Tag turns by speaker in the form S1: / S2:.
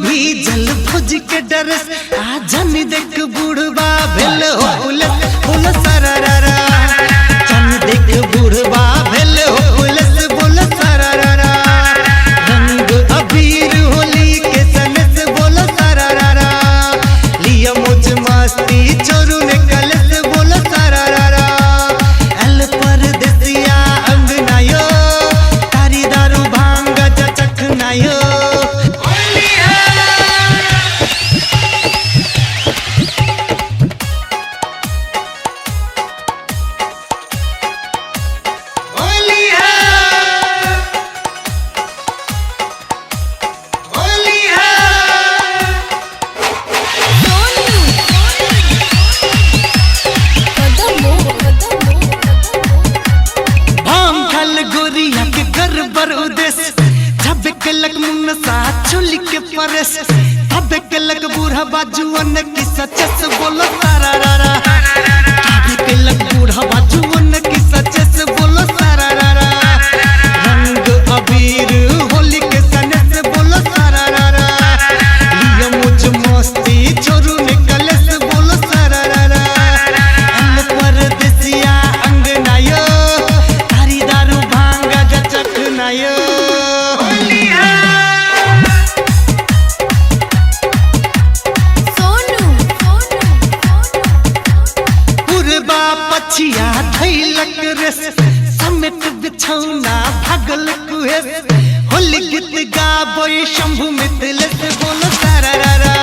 S1: भी जल भोज के डरस आ जन देख बूढ़बा भेल हो पुलिस बोल सरररा जन देख बूढ़बा भेल हो पुलिस बोल सरररा रंग अबीर होली के सनस बोल सरररा लिया मुझ मस्ती चोरू ने कलस बोल सरररा एल परदेसिया अंगनायो तारी दारू भांग चखनायो जब कलक मुन्सा चुली के परस तब कलक बूढ़ा बाजुअन की सचस बोलो सरररा तब कलक बूढ़ा बाजुअन की सचस बोलो सरररा रंग अबीर होली के सनस बोलो सरररा लिया मुझ मस्ती चोरू ने कलस बोलो सरररा एल परदेसिया अंगनायो तारी दारू भांग चखनायो पछिया धैलक रस समेत बिछौना भागल कुहेस होली गीत गाबो शंभु मिथिलेश बोलो सरररा।